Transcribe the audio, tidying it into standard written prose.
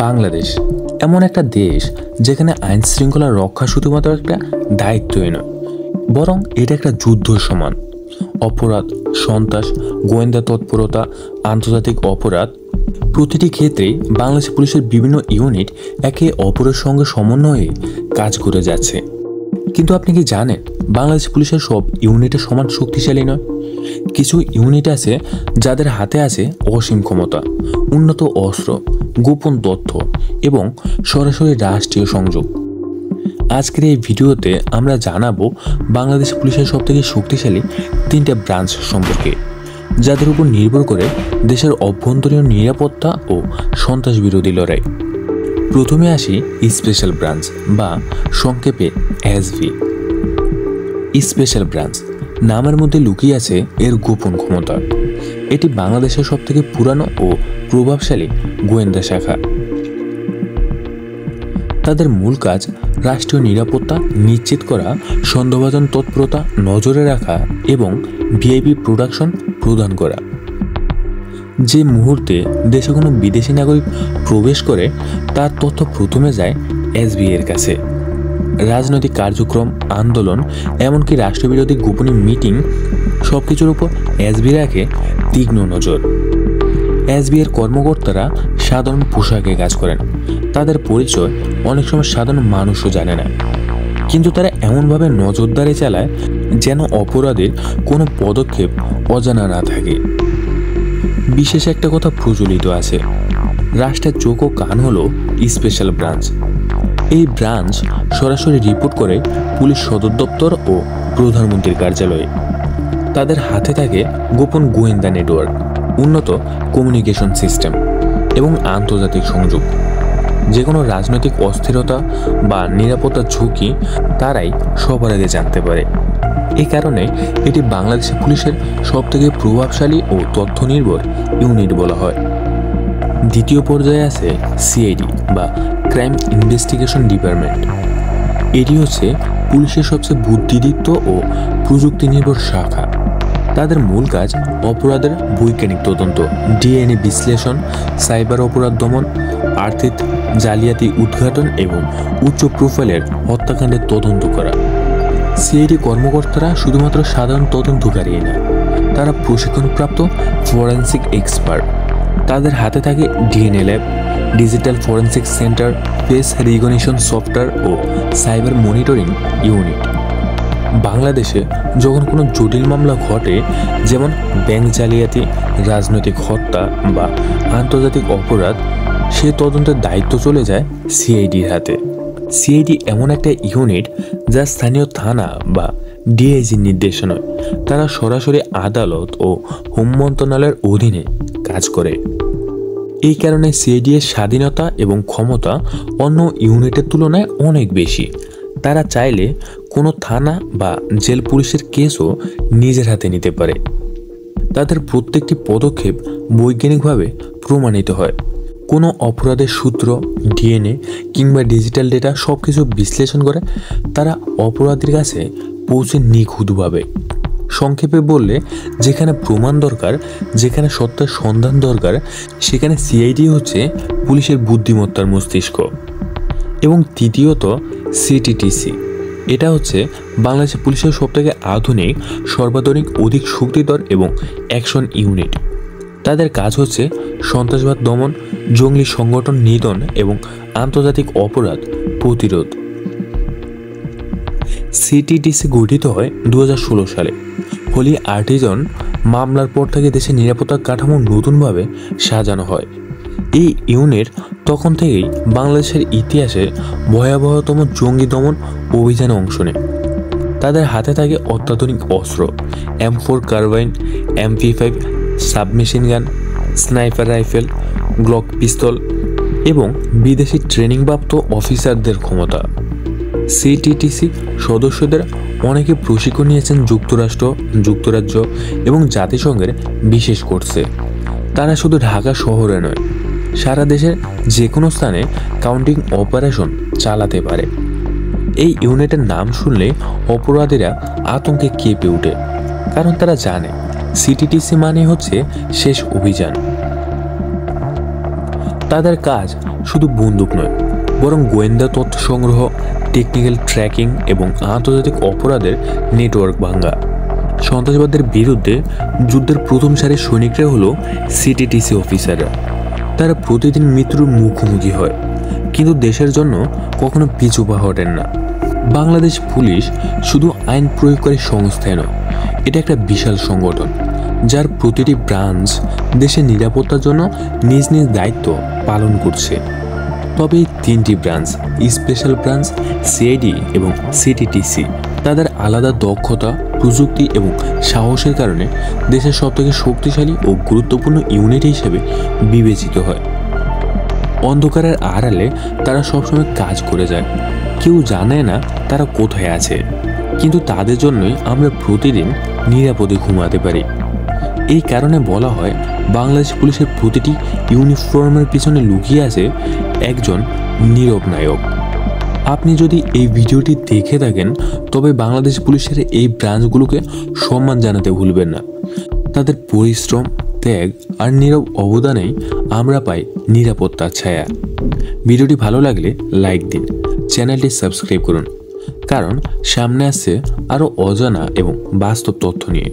বাংলাদেশ এমন একটা দেশ যেখানে আইন শৃঙ্খলা রক্ষা শুধুমাত্র একটা দায়িত্বই নয়, বরং এটা একটা যুদ্ধ সমান। অপরাধ, সন্ত্রাস, গোয়েন্দা তৎপরতা, আন্তর্জাতিক অপরাধ, প্রতিটি ক্ষেত্রেই বাংলাদেশ পুলিশের বিভিন্ন ইউনিট একে অপরের সঙ্গে সমন্বয়ে কাজ করে যাচ্ছে। কিন্তু আপনি কি জানেন, বাংলাদেশ পুলিশের সব ইউনিটে সমান শক্তিশালী নয়। কিছু ইউনিট আছে যাদের হাতে আছে অসীম ক্ষমতা, উন্নত অস্ত্র, গোপন তথ্য এবং সরাসরি রাষ্ট্রীয় সংযোগ। আজকের এই ভিডিওতে আমরা জানাবো বাংলাদেশ পুলিশের সবথেকে শক্তিশালী 3টে ব্রাঞ্চ সম্পর্কে, যাদের উপর নির্ভর করে দেশের অভ্যন্তরীণ নিরাপত্তা ও সন্ত্রাস বিরোধী লড়াই। প্রথমে আসি স্পেশাল ব্রাঞ্চ বা সংক্ষেপে এসবি। স্পেশাল ব্রাঞ্চ নামের মধ্যে লুকিয়ে আছে এর গোপন ক্ষমতা। এটি বাংলাদেশের সবথেকে পুরানো ও প্রভাবশালী গোয়েন্দা শাখা। তাদের মূল কাজ রাষ্ট্রীয় নিরাপত্তা নিশ্চিত করা, সন্দেহভাজন তৎপরতা নজরে রাখা এবং ভিআইপি প্রোটেকশন প্রদান করা। যে মুহূর্তে দেশে কোনো বিদেশি নাগরিক প্রবেশ করে তার তথ্য প্রথমে যায় এসবি এর কাছে। রাজনৈতিক কার্যক্রম, আন্দোলন, এমনকি রাষ্ট্রবিরোধী গোপনীয় মিটিং সবকিছুর উপর এসবি রাখে তীক্ষ্ণ নজর। এসবি এর কর্মকর্তারা সাধারণ পোশাকে কাজ করেন। তাদের পরিচয় অনেক সময় সাধারণ মানুষও জানে না, কিন্তু তারা এমনভাবে নজরদারি চালায় যেন অপরাধের কোনো পদক্ষেপ অজানা না থাকে। বিশেষ একটা কথা প্রচলিত আছে, রাষ্ট্রের চোখ ও কান হলো স্পেশাল ব্রাঞ্চ। এই ব্রাঞ্চ সরাসরি রিপোর্ট করে পুলিশ সদর দপ্তর ও প্রধানমন্ত্রীর কার্যালয়ে। তাদের হাতে থাকে গোপন গোয়েন্দা নেটওয়ার্ক, উন্নত কমিউনিকেশন সিস্টেম এবং আন্তর্জাতিক সংযোগ। যে কোনো রাজনৈতিক অস্থিরতা বা নিরাপত্তার ঝুঁকি তারাই সবার আগে জানতে পারে। এই কারণে এটি বাংলাদেশের পুলিশের সবথেকে প্রভাবশালী ও তথ্য নির্ভর ইউনিট বলা হয়। দ্বিতীয় পর্যায়ে আছে সিআইডি বা ক্রাইম ইনভেস্টিগেশন ডিপার্টমেন্ট। এটি হচ্ছে পুলিশের সবচেয়ে বুদ্ধিদীপ্ত ও প্রযুক্তি নির্ভর শাখা। তাদের মূল কাজ অপরাধের বৈজ্ঞানিক তদন্ত, ডিএনএ বিশ্লেষণ, সাইবার অপরাধ দমন, আর্থিক জালিয়াতি উদ্ঘাটন এবং উচ্চ প্রোফাইলের হত্যাকাণ্ডের তদন্ত করা। সিআইডি কর্মকর্তারা শুধুমাত্র সাধারণ তদন্তকারী না, তারা প্রশিক্ষণপ্রাপ্ত ফরেন্সিক এক্সপার্ট। তাদের হাতে থাকে DNA lab, digital forensic centre, face recognition software ও সাইবার মনিটরিং ইউনিট। বাংলাদেশে যখন কোনো জটিল মামলা ঘটে, যেমন ব্যাংক জালিয়াতি, রাজনৈতিক হত্যা বা আন্তর্জাতিক অপরাধ, সে তদন্তের দায়িত্ব চলে যায় সিআইডির হাতে। সিআইডি এমন একটা ইউনিট যা স্থানীয় থানা বা ডিআইজির নির্দেশে নয়, তারা সরাসরি আদালত ও হোম মন্ত্রণালয়ের অধীনে কাজ করে। এই কারণে সিআইডি এর স্বাধীনতা এবং ক্ষমতা অন্য ইউনিটের তুলনায় অনেক বেশি। তারা চাইলে কোনো থানা বা জেল পুলিশের কেসও নিজের হাতে নিতে পারে। তাদের প্রত্যেকটি পদক্ষেপ বৈজ্ঞানিকভাবে প্রমাণিত হয়। কোনো অপরাধের সূত্র, ডিএনএ কিংবা ডিজিটাল ডেটা সব কিছু বিশ্লেষণ করে তারা অপরাধীর কাছে পৌঁছে নিখুঁতভাবে। সংক্ষেপে বললে, যেখানে প্রমাণ দরকার, যেখানে সত্যের সন্ধান দরকার, সেখানে সিআইডি হচ্ছে পুলিশের বুদ্ধিমত্তার মস্তিষ্ক। এবং তৃতীয়ত সিটিটিসি। এটা হচ্ছে বাংলাদেশ পুলিশের সবথেকে আধুনিক, সর্বাধুনিক, অধিক শক্তিধর এবং অ্যাকশন ইউনিট। তাদের কাজ হচ্ছে সন্ত্রাসবাদ দমন, জঙ্গি সংগঠন নিধন এবং আন্তর্জাতিক অপরাধ প্রতিরোধ। সিটিটিসি গঠিত হয় 2016 সালে। হোলি আর্টিজান মামলার পর থেকে দেশের নিরাপত্তা কাঠামো নতুনভাবে সাজানো হয়। এই ইউনিট তখন থেকেই বাংলাদেশের ইতিহাসে ভয়াবহতম জঙ্গি দমন অভিযানে অংশ নেয়। তাদের হাতে থাকে অত্যাধুনিক অস্ত্র, M4 carbine, MP5 submachine gun, sniper rifle, Glock pistol এবং বিদেশি ট্রেনিংপ্রাপ্ত অফিসারদের ক্ষমতা। সিটিটিসি সদস্যদের অনেকে প্রশিক্ষণ নিয়েছেন যুক্তরাষ্ট্র, যুক্তরাজ্য এবং জাতিসংঘের বিশেষ কোর্সে। তারা শুধু ঢাকা শহরে নয়, সারা দেশের যে কোনো স্থানে কাউন্টিং অপারেশন চালাতে পারে। এই ইউনিটের নাম শুনলে অপরাধীরা আতঙ্কে কেঁপে ওঠে, কারণ তারা জানে সিটিটিসি মানে হচ্ছে শেষ অভিযান। তাদের কাজ শুধু বন্দুক নয়, বরং গোয়েন্দা তথ্য সংগ্রহ, টেকনিক্যাল ট্র্যাকিং এবং আন্তর্জাতিক অপরাধের নেটওয়ার্ক ভাঙা। সন্ত্রাসবাদের বিরুদ্ধে যুদ্ধের প্রথম সারির সৈনিকরা হলো সিটিটিসি অফিসাররা। তারা প্রতিদিন মৃত্যুর মুখোমুখি হয়, কিন্তু দেশের জন্য কখনো পিছু পা হটেন না। বাংলাদেশ পুলিশ শুধু আইন প্রয়োগকারী সংস্থায় নয়, এটা একটা বিশাল সংগঠন যার প্রতিটি ব্রাঞ্চ দেশের নিরাপত্তার জন্য নিজ নিজ দায়িত্ব পালন করছে। তবে এই তিনটি ব্রাঞ্চ, স্পেশাল ব্রাঞ্চ, সিআইডি এবং সিটিটিসি, তাদের আলাদা দক্ষতা, প্রযুক্তি এবং সাহসের কারণে দেশের সবথেকে শক্তিশালী ও গুরুত্বপূর্ণ ইউনিট হিসেবে বিবেচিত হয়। অন্ধকারের আড়ালে তারা সবসময় কাজ করে যায়, কেউ জানে না তারা কোথায় আছে, কিন্তু তাদের জন্যই আমরা প্রতিদিন নিরাপদে ঘুমাতে পারি। এই কারণে বলা হয় বাংলাদেশ পুলিশের প্রতিটি ইউনিফর্মের পিছনে লুকিয়ে আছে একজন নীরব নায়ক। আপনি যদি এই ভিডিওটি দেখে থাকেন তবে বাংলাদেশ পুলিশের এই ব্রাঞ্চগুলোকে সম্মান জানাতে ভুলবেন না। তাদের পরিশ্রম, ত্যাগ আর নীরব অবদানেই আমরা পাই নিরাপত্তার ছায়া। ভিডিওটি ভালো লাগলে লাইক দিন, চ্যানেলটি সাবস্ক্রাইব করুন, কারণ সামনে আসছে আরও অজানা এবং বাস্তব তথ্য নিয়ে।